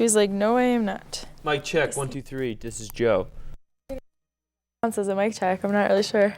She was like, no, I am not. Mic check, 1, 2, 3. This is Joe. It says a mic check. I'm not really sure.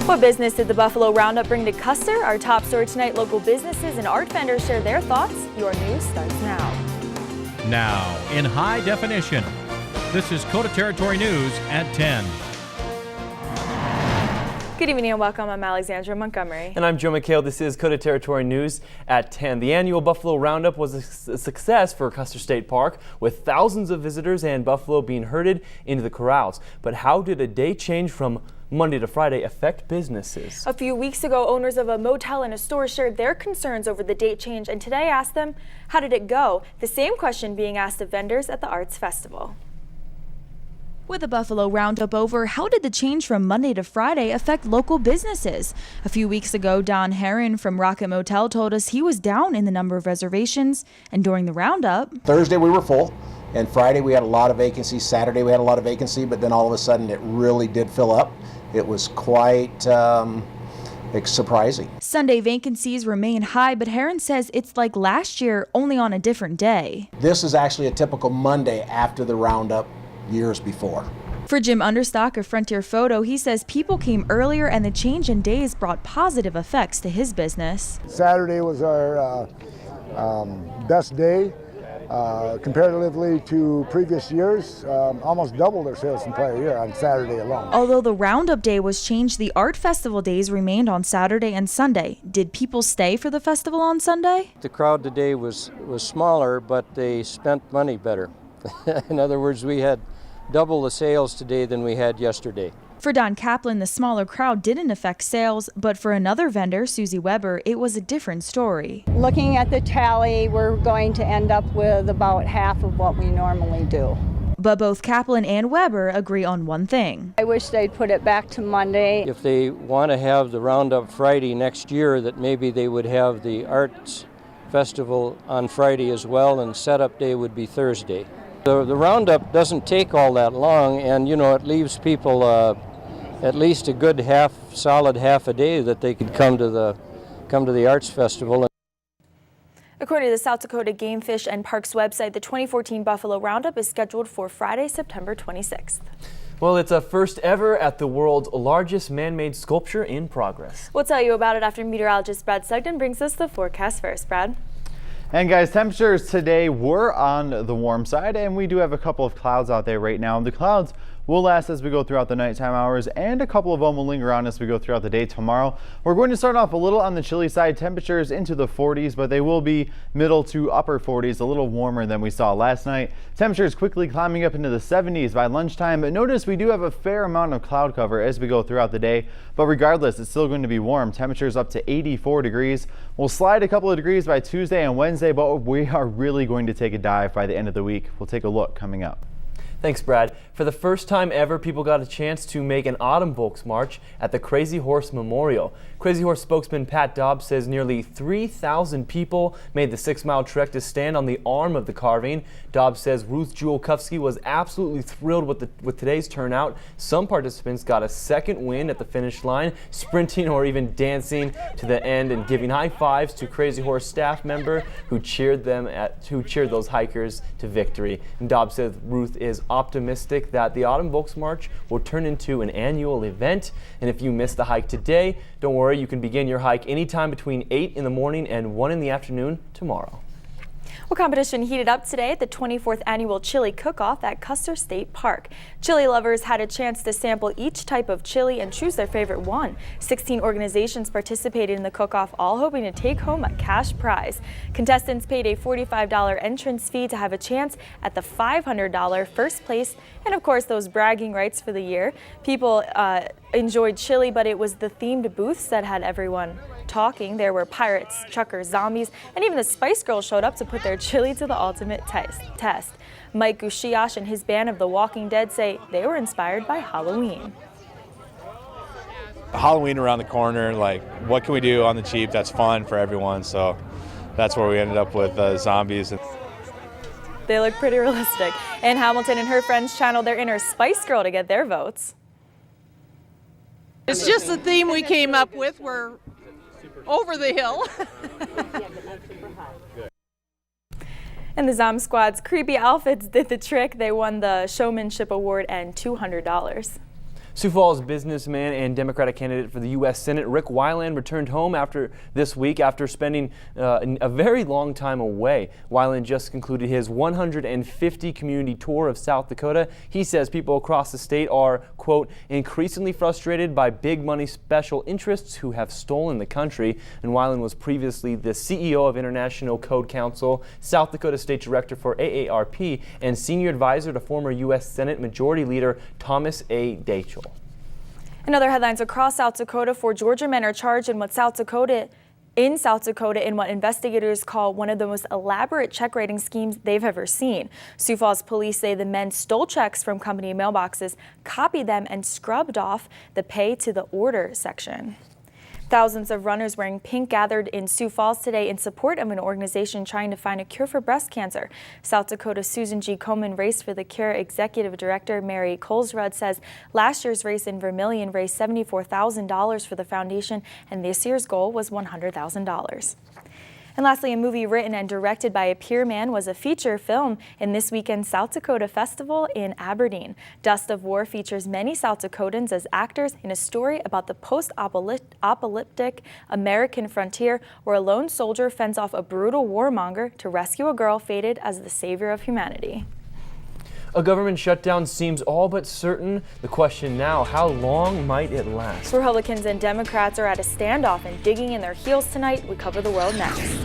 What business did the Buffalo Roundup bring to Custer? Our top story tonight, local businesses and art vendors share their thoughts. Your news starts now. Now, in high definition, this is Coda Territory News at 10. Good evening and welcome. I'm Alexandra Montgomery. And I'm Joe McHale. This is Coda Territory News at 10. The annual Buffalo Roundup was a success for Custer State Park, with thousands of visitors and buffalo being herded into the corrals. But how did a day change from Monday to Friday affect businesses? A few weeks ago, owners of a motel and a store shared their concerns over the date change, and today asked them, how did it go? The same question being asked of vendors at the Arts Festival. With the Buffalo Roundup over, how did the change from Monday to Friday affect local businesses? A few weeks ago, Don Herron from Rocket Motel told us he was down in the number of reservations, and during the Roundup, Thursday we were full, and Friday we had a lot of vacancies. Saturday we had a lot of vacancy, but then all of a sudden it really did fill up. It was quite surprising. Sunday vacancies remain high, but Herron says it's like last year, only on a different day. This is actually a typical Monday after the Roundup years before. For Jim Understock of Frontier Photo, he says people came earlier and the change in days brought positive effects to his business. Saturday was our best day. Comparatively to previous years, almost doubled our sales from prior year on Saturday alone. Although the Roundup Day was changed, the art festival days remained on Saturday and Sunday. Did people stay for the festival on Sunday? The crowd today was smaller, but they spent money better. In other words, we had double the sales today than we had yesterday. For Don Kaplan, the smaller crowd didn't affect sales, but for another vendor, Susie Weber, it was a different story. Looking at the tally, we're going to end up with about half of what we normally do. But both Kaplan and Weber agree on one thing. I wish they'd put it back to Monday. If they want to have the Roundup Friday next year, that maybe they would have the Arts Festival on Friday as well, and setup day would be Thursday. The Roundup doesn't take all that long, and it leaves people at least a good solid half a day that they could come to the Arts Festival. According to the South Dakota Game Fish and Parks website, the 2014 Buffalo Roundup is scheduled for Friday, September 26th. Well, it's a first ever at the world's largest man-made sculpture in progress. We'll tell you about it after meteorologist Brad Sugden brings us the forecast first. Brad? And guys, temperatures today were on the warm side, and we do have a couple of clouds out there right now. The clouds will last as we go throughout the nighttime hours, and a couple of them will linger on as we go throughout the day tomorrow. We're going to start off a little on the chilly side, temperatures into the 40s, but they will be middle to upper 40s, a little warmer than we saw last night. Temperatures quickly climbing up into the 70s by lunchtime, but notice we do have a fair amount of cloud cover as we go throughout the day. But regardless, it's still going to be warm. Temperatures up to 84 degrees. We'll slide a couple of degrees by Tuesday and Wednesday, but we are really going to take a dive by the end of the week. We'll take a look coming up. Thanks, Brad. For the first time ever, people got a chance to make an autumn Volksmarch at the Crazy Horse Memorial. Crazy Horse spokesman Pat Dobbs says nearly 3,000 people made the 6-mile trek to stand on the arm of the carving. Dobbs says Ruth Jewel Kufsky was absolutely thrilled with today's turnout. Some participants got a second win at the finish line, sprinting or even dancing to the end and giving high fives to Crazy Horse staff member who cheered those hikers to victory. And Dobbs says Ruth is optimistic that the Autumn Volksmarch will turn into an annual event. And if you missed the hike today, don't worry, you can begin your hike anytime between 8 in the morning and 1 in the afternoon tomorrow. Well, competition heated up today at the 24th annual chili cook-off at Custer State Park. Chili lovers had a chance to sample each type of chili and choose their favorite one. 16 organizations participated in the cook-off, all hoping to take home a cash prize. Contestants paid a $45 entrance fee to have a chance at the $500 first place and, of course, those bragging rights for the year. People enjoyed chili, but it was the themed booths that had everyone talking. There were pirates, truckers, zombies, and even the Spice Girls showed up to put their chili to the ultimate test. Mike Gushiash and his band of The Walking Dead say they were inspired by Halloween. Halloween around the corner, like what can we do on the cheap that's fun for everyone, so that's where we ended up with zombies. They look pretty realistic. And Hamilton and her friends channeled their inner Spice Girl to get their votes. It's just the theme we came up with. We're over the hill. And the Zom Squad's creepy outfits did the trick. They won the Showmanship Award and $200. Sioux Falls businessman and Democratic candidate for the U.S. Senate Rick Weiland returned home this week after spending a very long time away. Weiland just concluded his 150 community tour of South Dakota. He says people across the state are, quote, increasingly frustrated by big money special interests who have stolen the country. And Weiland was previously the CEO of International Code Council, South Dakota State Director for AARP, and senior advisor to former U.S. Senate Majority Leader Thomas A. Dachel. In other headlines across South Dakota, 4 Georgia men are charged in South Dakota in what investigators call one of the most elaborate check writing schemes they've ever seen. Sioux Falls police say the men stole checks from company mailboxes, copied them, and scrubbed off the pay to the order section. Thousands of runners wearing pink gathered in Sioux Falls today in support of an organization trying to find a cure for breast cancer. South Dakota's Susan G. Komen Race for the Cure Executive Director Mary Colesrud says last year's race in Vermillion raised $74,000 for the foundation, and this year's goal was $100,000. And lastly, a movie written and directed by a peer man was a feature film in this weekend's South Dakota Festival in Aberdeen. Dust of War features many South Dakotans as actors in a story about the post-apocalyptic American frontier where a lone soldier fends off a brutal warmonger to rescue a girl fated as the savior of humanity. A government shutdown seems all but certain. The question now, how long might it last? Republicans and Democrats are at a standoff and digging in their heels tonight. We cover the world next.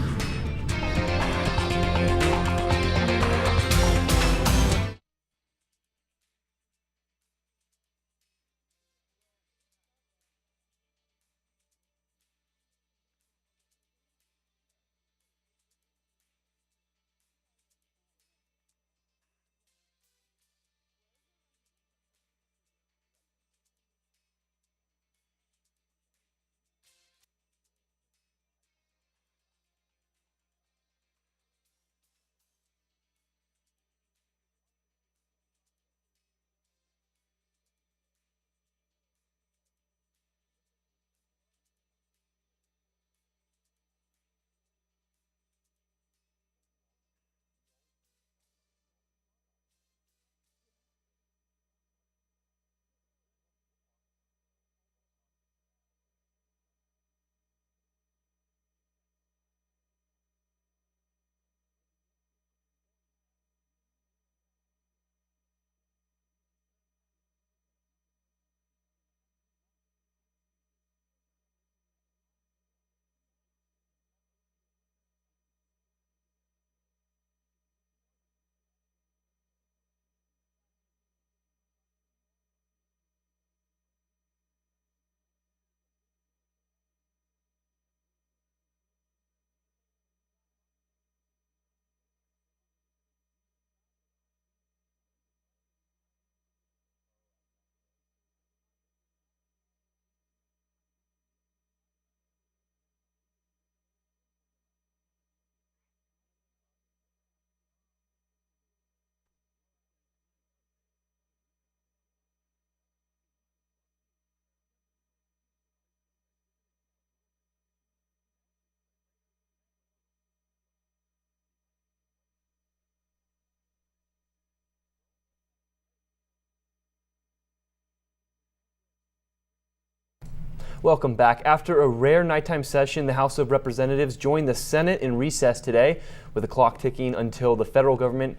Welcome back. After a rare nighttime session, the House of Representatives joined the Senate in recess today, with the clock ticking until the federal government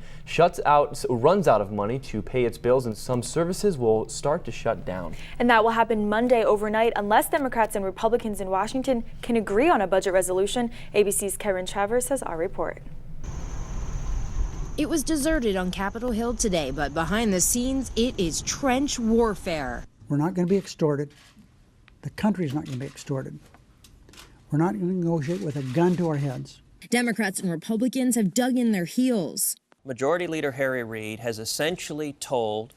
runs out of money to pay its bills, and some services will start to shut down. And that will happen Monday overnight unless Democrats and Republicans in Washington can agree on a budget resolution. ABC's Karen Travers has our report. It was deserted on Capitol Hill today, but behind the scenes, it is trench warfare. We're not going to be extorted. The country's not going to be extorted. We're not going to negotiate with a gun to our heads. Democrats and Republicans have dug in their heels. Majority Leader Harry Reid has essentially told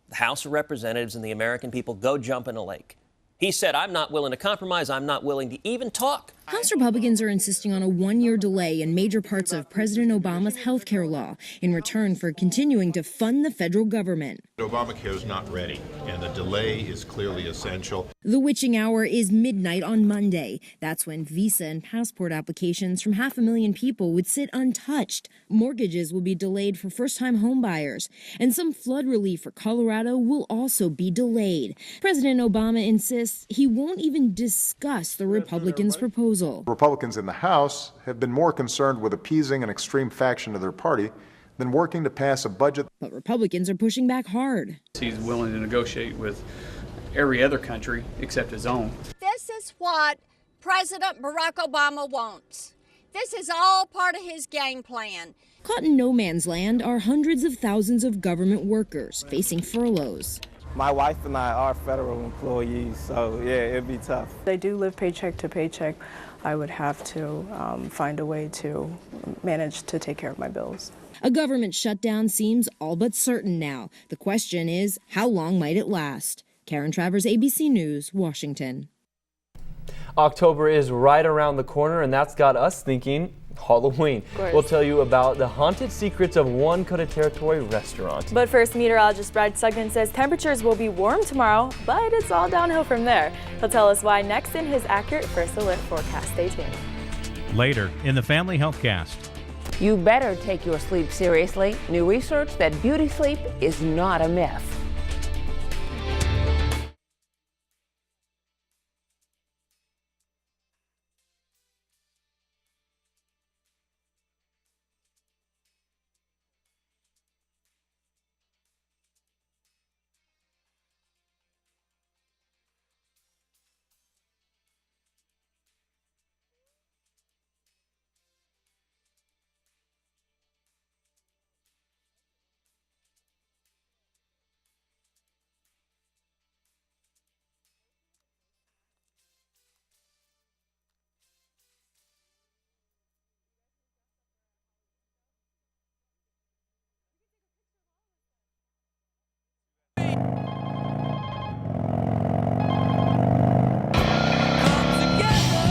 the House of Representatives and the American people, go jump in a lake. He said, I'm not willing to compromise. I'm not willing to even talk. House Republicans are insisting on a one-year delay in major parts of President Obama's health care law in return for continuing to fund the federal government. Obamacare is not ready, and the delay is clearly essential. The witching hour is midnight on Monday. That's when visa and passport applications from 500,000 people would sit untouched. Mortgages will be delayed for first-time homebuyers, and some flood relief for Colorado will also be delayed. President Obama insists he won't even discuss the Republicans' proposal. Republicans in the House have been more concerned with appeasing an extreme faction of their party than working to pass a budget. But Republicans are pushing back hard. He's willing to negotiate with every other country except his own. This is what President Barack Obama wants. This is all part of his game plan. Caught in no man's land are hundreds of thousands of government workers facing furloughs. My wife and I are federal employees, so yeah, it'd be tough. I do live paycheck to paycheck. I would have to find a way to manage to take care of my bills. A government shutdown seems all but certain now. The question is, how long might it last? Karen Travers, ABC News, Washington. October is right around the corner, and that's got us thinking Halloween. We'll tell you about the haunted secrets of one Coda Territory restaurant. But first, meteorologist Brad Sugden says temperatures will be warm tomorrow, but it's all downhill from there. He'll tell us why next in his accurate First Alert forecast. Stay tuned. Later in the Family Healthcast. You better take your sleep seriously. New research that beauty sleep is not a myth.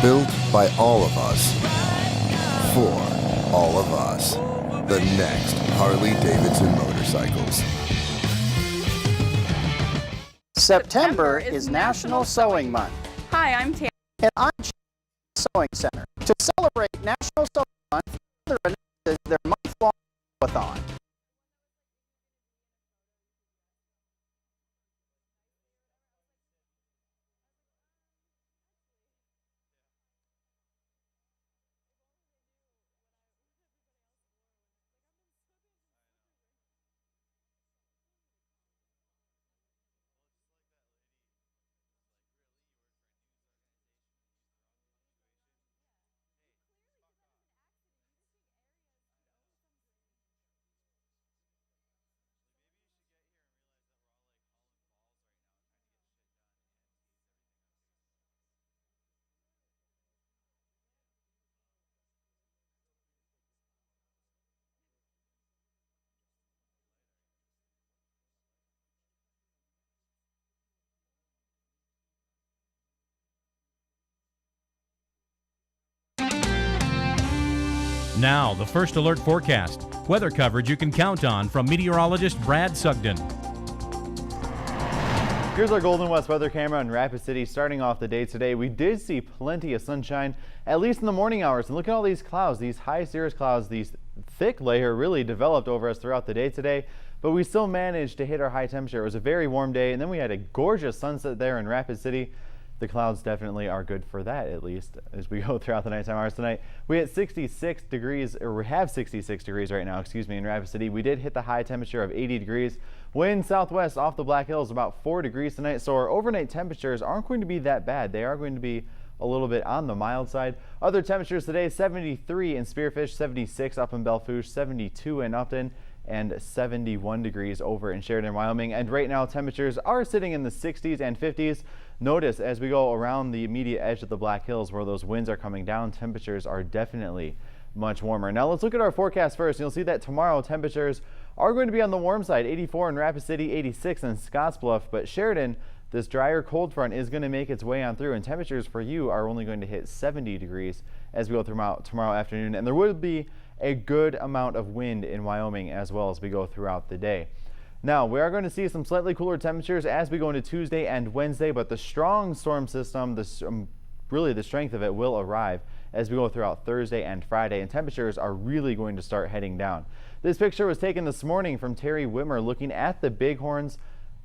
Built by all of us, for all of us. The next Harley-Davidson motorcycles. September is National Sewing Month. Hi, I'm Tam. And I'm Sewing Center. To celebrate National Sewing Month, further announces their month-long sew-a-thon. Now, the First Alert forecast. Weather coverage you can count on from meteorologist Brad Sugden. Here's our Golden West weather camera in Rapid City. Starting off the day today, we did see plenty of sunshine, at least in the morning hours. And look at all these clouds, these high cirrus clouds, these thick layer really developed over us throughout the day today. But we still managed to hit our high temperature. It was a very warm day, and then we had a gorgeous sunset there in Rapid City. the clouds definitely are good for that, at least as we go throughout the nighttime hours tonight. We hit 66 degrees, or we have 66 degrees right now, excuse me, in Rapid City. We did hit the high temperature of 80 degrees. Wind southwest off the Black Hills about 4 degrees tonight, so our overnight temperatures aren't going to be that bad. They are going to be a little bit on the mild side. Other temperatures today, 73 in Spearfish, 76 up in Belfouche, 72 in Upton, and 71 degrees over in Sheridan, Wyoming. And right now temperatures are sitting in the 60s and 50s. Notice as we go around the immediate edge of the Black Hills where those winds are coming down, temperatures are definitely much warmer. Now let's look at our forecast first. You'll see that tomorrow temperatures are going to be on the warm side, 84 in Rapid City, 86 in Scottsbluff, but Sheridan, this drier cold front is going to make its way on through, and temperatures for you are only going to hit 70 degrees as we go throughout tomorrow afternoon. And there will be a good amount of wind in Wyoming as well as we go throughout the day. Now, we are going to see some slightly cooler temperatures as we go into Tuesday and Wednesday, but the strong storm system, really the strength of it, will arrive as we go throughout Thursday and Friday, and temperatures are really going to start heading down. This picture was taken this morning from Terry Whitmer looking at the bighorns,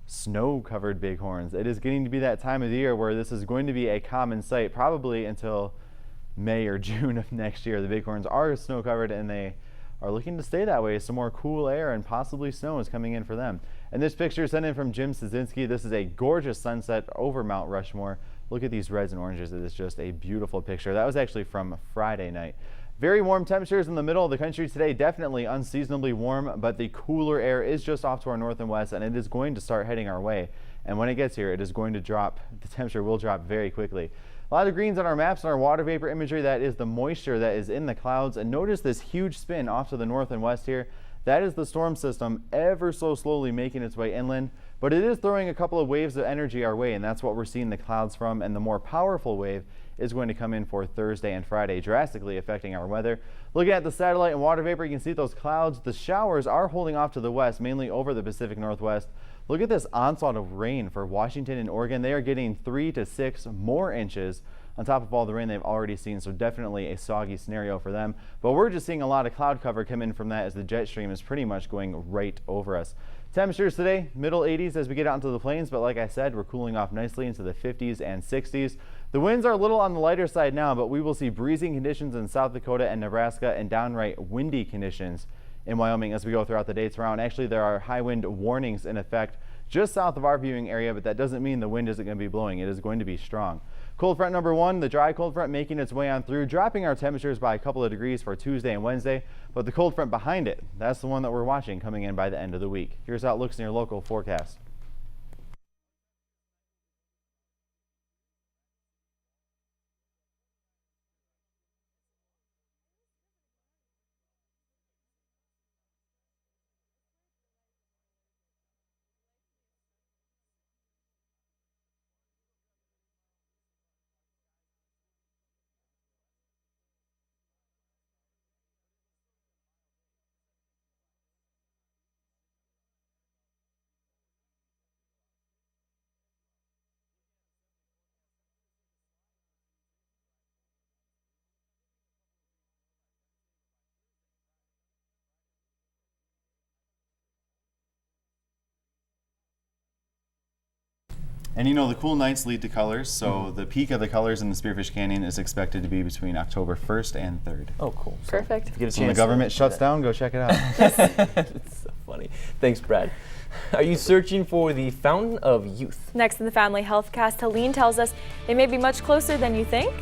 snow-covered bighorns. It is getting to be that time of the year where this is going to be a common sight, probably until May or June of next year. The bighorns are snow-covered, and they are looking to stay that way. Some more cool air and possibly snow is coming in for them. And this picture is sent in from Jim Szynski. This is a gorgeous sunset over Mount Rushmore. Look at these reds and oranges. It is just a beautiful picture. That was actually from Friday night. Very warm temperatures in the middle of the country today, definitely unseasonably warm, but the cooler air is just off to our north and west, and it is going to start heading our way. And when it gets here, it is going to drop. The temperature will drop very quickly. A lot of greens on our maps and our water vapor imagery. That is the moisture that is in the clouds. And notice this huge spin off to the north and west here. That is the storm system ever so slowly making its way inland, but it is throwing a couple of waves of energy our way, and that's what we're seeing the clouds from. And the more powerful wave is going to come in for Thursday and Friday, drastically affecting our weather. Looking at the satellite and water vapor, you can see those clouds. The showers are holding off to the west, mainly over the Pacific Northwest. Look at this onslaught of rain for Washington and Oregon. They are getting 3 to 6 more inches on top of all the rain they've already seen, so definitely a soggy scenario for them. But we're just seeing a lot of cloud cover come in from that as the jet stream is pretty much going right over us. Temperatures today, middle 80s as we get out into the plains, but like I said, we're cooling off nicely into the 50s and 60s. The winds are a little on the lighter side now, but we will see breezing conditions in South Dakota and Nebraska and downright windy conditions in Wyoming as we go throughout the day tomorrow. And actually, there are high wind warnings in effect just south of our viewing area, but that doesn't mean the wind isn't going to be blowing. It is going to be strong. Cold front number 1, the dry cold front making its way on through, dropping our temperatures by a couple of degrees for Tuesday and Wednesday, but the cold front behind it, that's the one that we're watching coming in by the end of the week. Here's how it looks in your local forecast. And you know, the cool nights lead to colors, so the peak of the colors in the Spearfish Canyon is expected to be between October 1st and 3rd. Oh, cool. Perfect. If you get a chance when the government shuts down, go check it out. It's so funny. Thanks, Brad. Are you searching for the fountain of youth? Next in the Family Health Cast, Helene tells us it may be much closer than you think.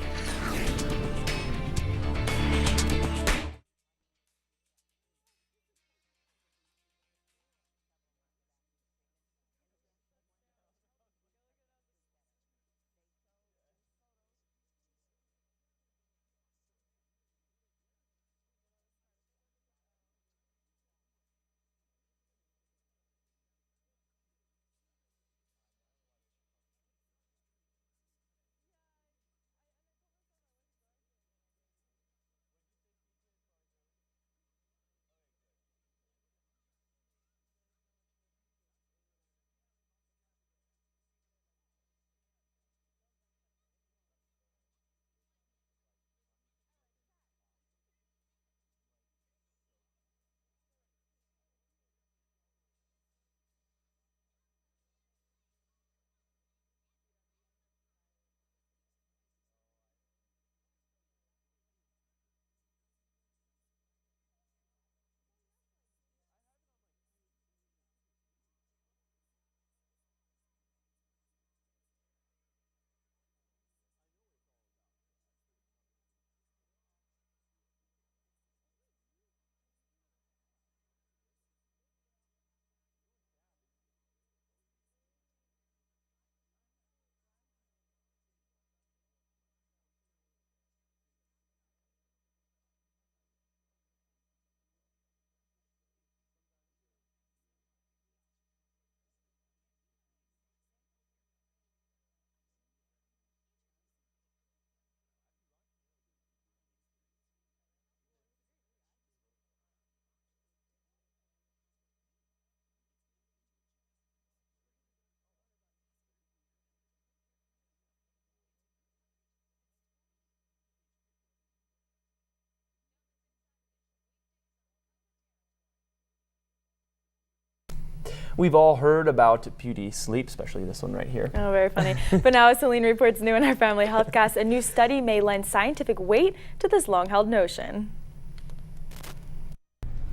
We've all heard about beauty sleep, especially this one right here. Oh, very funny. But now, as Celine reports new in our Family Healthcast, a new study may lend scientific weight to this long-held notion.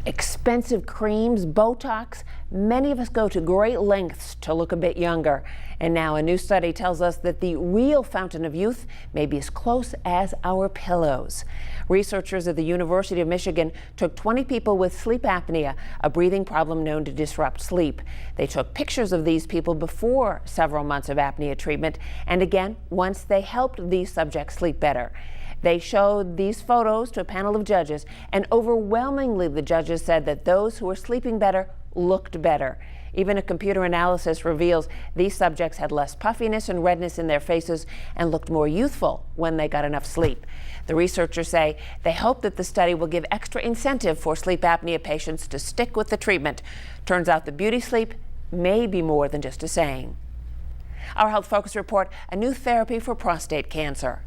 Expensive creams, Botox. Many of us go to great lengths to look a bit younger. And now a new study tells us that the real fountain of youth may be as close as our pillows. Researchers at the University of Michigan took 20 people with sleep apnea, a breathing problem known to disrupt sleep. They took pictures of these people before several months of apnea treatment, and again, once they helped these subjects sleep better. They showed these photos to a panel of judges, and overwhelmingly the judges said that those who were sleeping better looked better. Even a computer analysis reveals these subjects had less puffiness and redness in their faces and looked more youthful when they got enough sleep. The researchers say they hope that the study will give extra incentive for sleep apnea patients to stick with the treatment. Turns out the beauty sleep may be more than just a saying. Our Health Focus report, a new therapy for prostate cancer.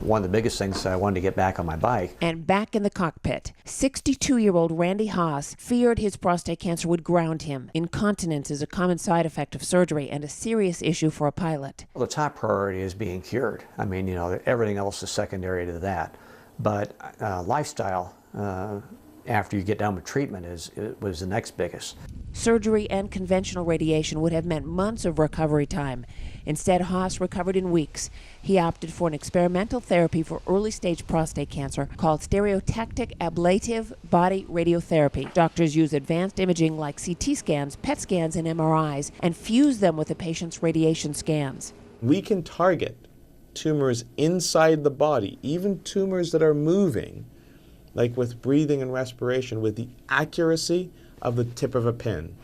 One of the biggest things I wanted to get back on my bike. And back in the cockpit, 62-year-old Randy Haas feared his prostate cancer would ground him. Incontinence is a common side effect of surgery and a serious issue for a pilot. Well, the top priority is being cured. I mean, you know, everything else is secondary to that. But lifestyle, after you get done with treatment, was the next biggest. Surgery and conventional radiation would have meant months of recovery time. Instead, Haas recovered in weeks. He opted for an experimental therapy for early-stage prostate cancer called stereotactic ablative body radiotherapy. Doctors use advanced imaging like CT scans, PET scans, and MRIs and fuse them with the patient's radiation scans. We can target tumors inside the body, even tumors that are moving, like with breathing and respiration, with the accuracy of the tip of a pin.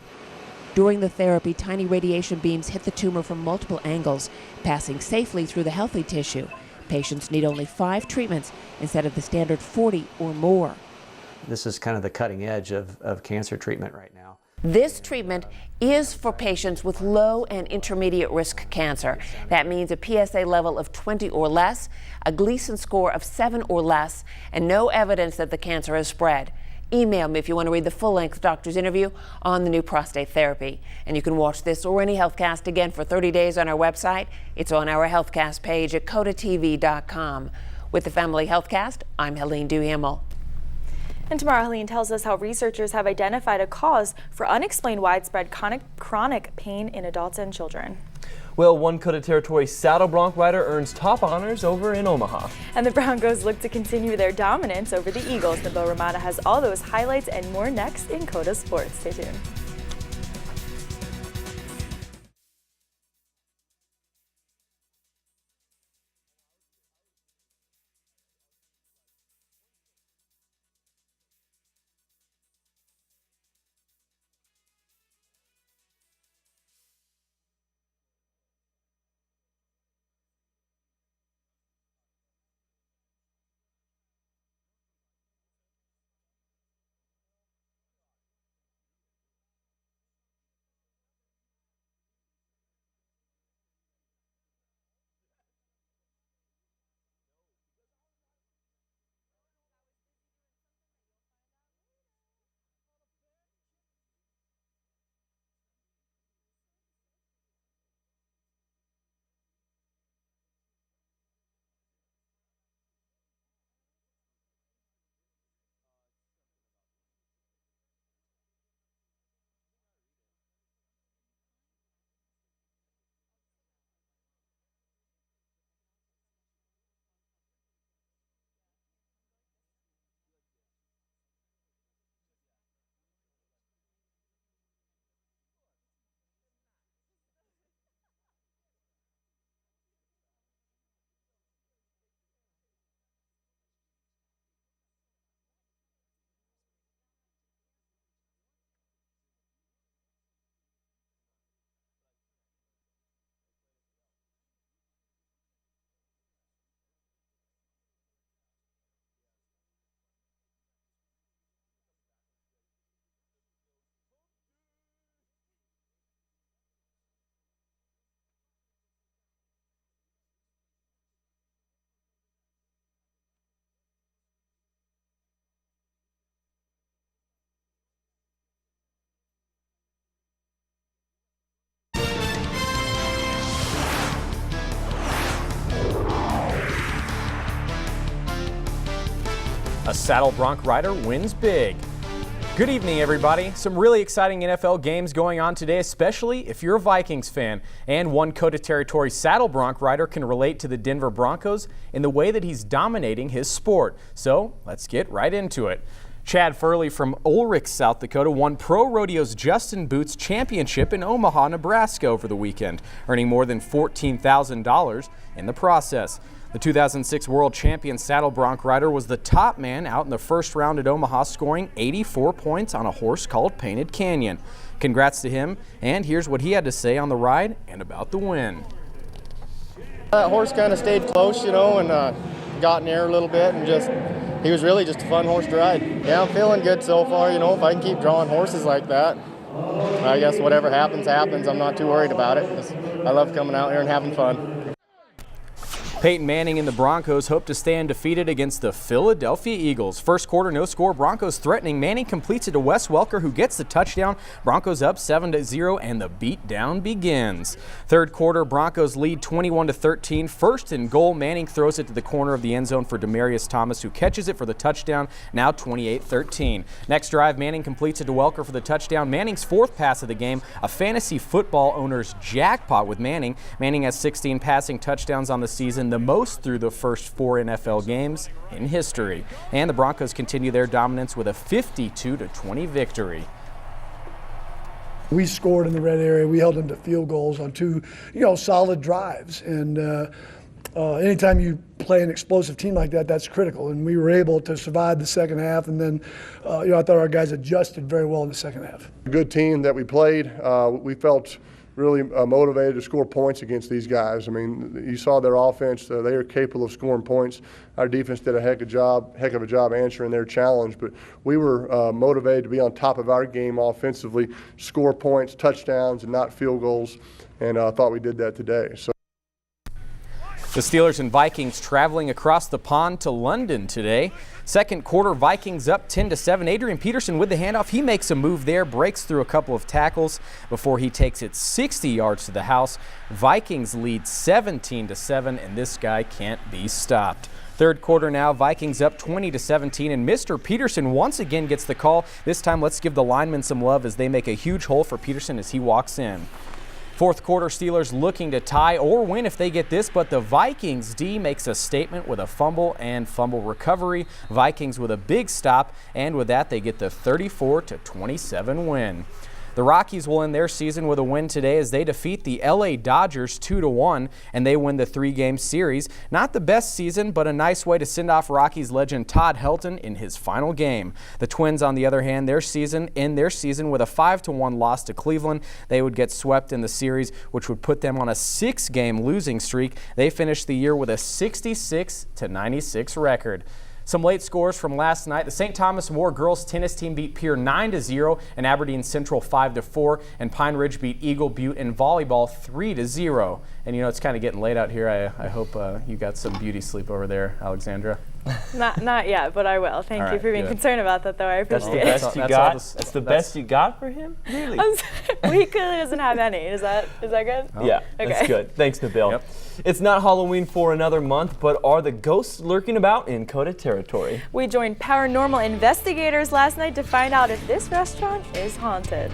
During the therapy, tiny radiation beams hit the tumor from multiple angles, passing safely through the healthy tissue. Patients need only 5 treatments instead of the standard 40 or more. This is kind of the cutting edge of cancer treatment right now. This treatment is for patients with low and intermediate risk cancer. That means a PSA level of 20 or less, a Gleason score of 7 or less, and no evidence that the cancer has spread. Email me if you want to read the full-length doctor's interview on the new prostate therapy. And you can watch this or any HealthCast again for 30 days on our website. It's on our HealthCast page at KOTA-TV.com. With the Family HealthCast, I'm Helene Duhamel. And tomorrow, Helene tells us how researchers have identified a cause for unexplained widespread chronic pain in adults and children. Well, one Coda Territory saddle bronc rider earns top honors over in Omaha. And the Broncos look to continue their dominance over the Eagles. Nabil Ramada has all those highlights and more next in Coda Sports. Stay tuned. Saddle Bronc rider wins big. Good evening, everybody. Some really exciting NFL games going on today, especially if you're a Vikings fan. And one Coda Territory Saddle Bronc rider can relate to the Denver Broncos in the way that he's dominating his sport. So let's get right into it. Chad Furley from Ulrich, South Dakota, won Pro Rodeo's Justin Boots Championship in Omaha, Nebraska over the weekend, earning more than $14,000 in the process. The 2006 World Champion Saddle Bronc rider was the top man out in the first round at Omaha, scoring 84 points on a horse called Painted Canyon. Congrats to him, and here's what he had to say on the ride and about the win. That horse kind of stayed close, you know, and got in the air a little bit, and he was really just a fun horse to ride. Yeah, I'm feeling good so far, you know. If I can keep drawing horses like that, I guess whatever happens, happens. I'm not too worried about it. I love coming out here and having fun. Peyton Manning and the Broncos hope to stay undefeated against the Philadelphia Eagles. First quarter, no score. Broncos threatening. Manning completes it to Wes Welker, who gets the touchdown. Broncos up 7-0, and the beatdown begins. Third quarter, Broncos lead 21-13. First and goal, Manning throws it to the corner of the end zone for Demaryius Thomas, who catches it for the touchdown. Now 28-13. Next drive, Manning completes it to Welker for the touchdown. Manning's fourth pass of the game, a fantasy football owner's jackpot with Manning. Manning has 16 passing touchdowns on the season, the most through the first 4 NFL games in history. And the Broncos continue their dominance with a 52-20 victory. We scored in the red area. We held them to field goals on 2, solid drives. And anytime you play an explosive team like that, that's critical. And we were able to survive the second half. And then, I thought our guys adjusted very well in the second half. A good team that we played. We felt really motivated to score points against these guys. I mean, you saw their offense. They are capable of scoring points. Our defense did a heck of a job answering their challenge, but we were motivated to be on top of our game offensively, score points, touchdowns, and not field goals, and I thought we did that today. So. The Steelers and Vikings traveling across the pond to London today. Second quarter, Vikings up 10-7. Adrian Peterson with the handoff. He makes a move there, breaks through a couple of tackles before he takes it 60 yards to the house. Vikings lead 17-7, and this guy can't be stopped. Third quarter now, Vikings up 20-17, and Mr. Peterson once again gets the call. This time, let's give the linemen some love as they make a huge hole for Peterson as he walks in. Fourth quarter, Steelers looking to tie or win if they get this, but the Vikings D makes a statement with a fumble and fumble recovery. Vikings with a big stop, and with that, they get the 34-27 win. The Rockies will end their season with a win today as they defeat the LA Dodgers 2-1, and they win the 3-game series. Not the best season, but a nice way to send off Rockies legend Todd Helton in his final game. The Twins, on the other hand, end their season with a 5-1 loss to Cleveland. They would get swept in the series, which would put them on a 6-game losing streak. They finished the year with a 66-96 record. Some late scores from last night. The St. Thomas More girls tennis team beat Pierre 9-0 and Aberdeen Central 5-4, and Pine Ridge beat Eagle Butte in volleyball 3-0. And it's kind of getting late out here. I hope you got some beauty sleep over there, Alexandra. Not yet, but I will. Thank you for being concerned about that, though. I appreciate it. That's the best you got for him? Really? He clearly doesn't have any. Is that good? Oh. Yeah, that's good. Thanks, Nabil. Yep. It's not Halloween for another month, but are the ghosts lurking about in Coda territory? We joined paranormal investigators last night to find out if this restaurant is haunted.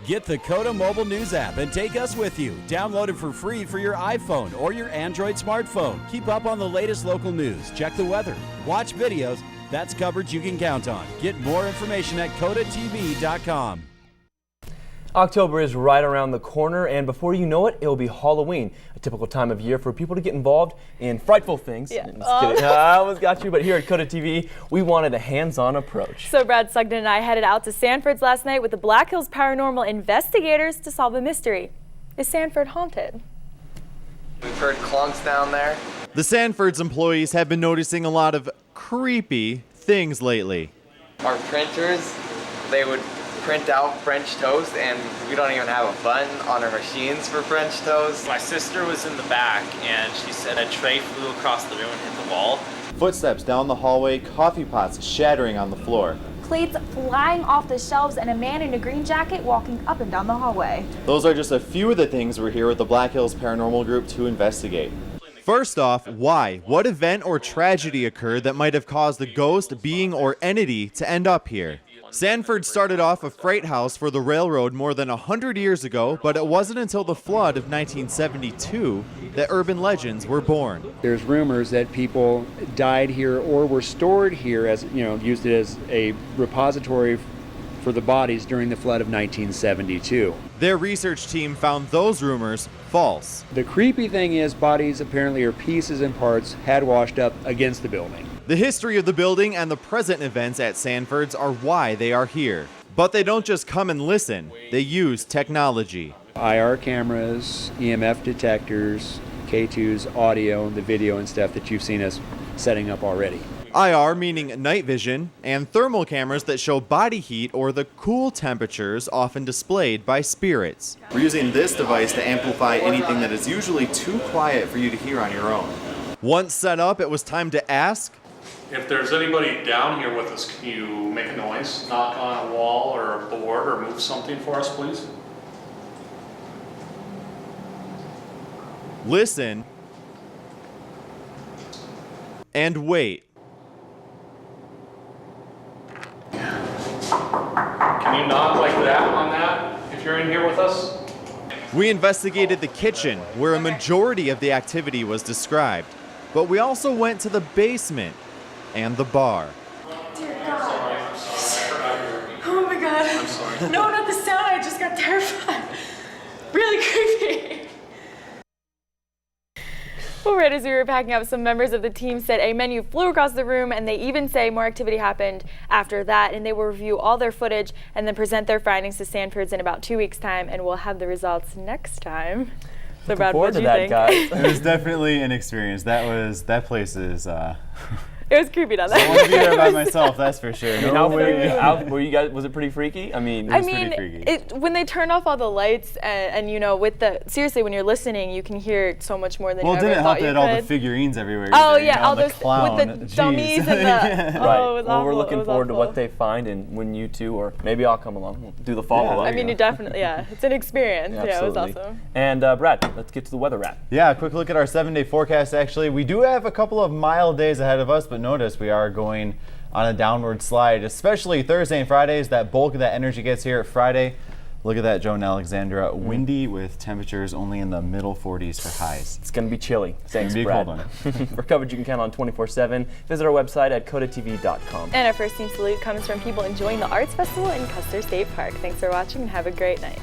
Get the Coda mobile news app and take us with you. Download it for free for your iPhone or your Android smartphone. Keep up on the latest local news, check the weather, watch videos. That's coverage you can count on. Get more information at KOTA-TV.com. October is right around the corner, and before you know it, it'll be Halloween, a typical time of year for people to get involved in frightful things. Yeah. Just kidding. I almost got you, but here at KOTA-TV, we wanted a hands-on approach. So Brad Sugden and I headed out to Sanford's last night with the Black Hills Paranormal investigators to solve a mystery. Is Sanford haunted? We've heard clunks down there. The Sanford's employees have been noticing a lot of creepy things lately. Our printers, they would print out French toast, and we don't even have a button on our machines for French toast. My sister was in the back, and she said a tray flew across the room and hit the wall. Footsteps down the hallway, coffee pots shattering on the floor. Plates flying off the shelves, and a man in a green jacket walking up and down the hallway. Those are just a few of the things we're here with the Black Hills Paranormal Group to investigate. First off, why? What event or tragedy occurred that might have caused the ghost, being, or entity to end up here? Sanford started off a freight house for the railroad more than 100 years ago, but it wasn't until the flood of 1972 that urban legends were born. There's rumors that people died here or were stored here as, used it as a repository for the bodies during the flood of 1972. Their research team found those rumors false. The creepy thing is bodies apparently are pieces and parts had washed up against the building. The history of the building and the present events at Sanford's are why they are here. But they don't just come and listen, they use technology. IR cameras, EMF detectors, K2s, audio, the video and stuff that you've seen us setting up already. IR meaning night vision, and thermal cameras that show body heat or the cool temperatures often displayed by spirits. We're using this device to amplify anything that is usually too quiet for you to hear on your own. Once set up, it was time to ask, if there's anybody down here with us, can you make a noise, knock on a wall or a board, or move something for us, please? Listen, and wait. Can you nod like that on that if you're in here with us? We investigated the kitchen, where a majority of the activity was described, but we also went to the basement and the bar. Dear God. Oh my God. I'm sorry. No, not the sound. I just got terrified. Really creepy. Well, right as we were packing up, some members of the team said a menu flew across the room, and they even say more activity happened after that, and they will review all their footage and then present their findings to Sanford's in about 2 weeks' time, and we'll have the results next time. So Brad, what do you think? It was definitely an experience. That place is It was creepy down there. I want to be there by myself, that's for sure. How were you guys? Was it pretty freaky? I mean, pretty freaky. When they turn off all the lights and seriously, when you're listening, you can hear so much more than you ever thought you could. Well, it didn't help that all the figurines everywhere. Oh yeah, all those clown. with the dummies and the. Right. Oh, it was well, we're awful. looking forward to what they find, and when you two, or maybe I'll come along, we'll do the follow-up. I mean, you definitely, it's an experience. Yeah, it was awesome. And Brad, let's get to the weather wrap. Yeah, a quick look at our 7-day forecast. Actually, we do have a couple of mild days ahead of us, but notice we are going on a downward slide, especially Thursday and Fridays. That bulk of that energy gets here Friday. Look at that, Joe and Alexandra. Windy with temperatures only in the middle 40s for highs. It's going to be chilly. Thanks, Brad. For coverage you can count on 24/7, visit our website at KOTA-TV.com. And our first team salute comes from people enjoying the Arts Festival in Custer State Park. Thanks for watching and have a great night.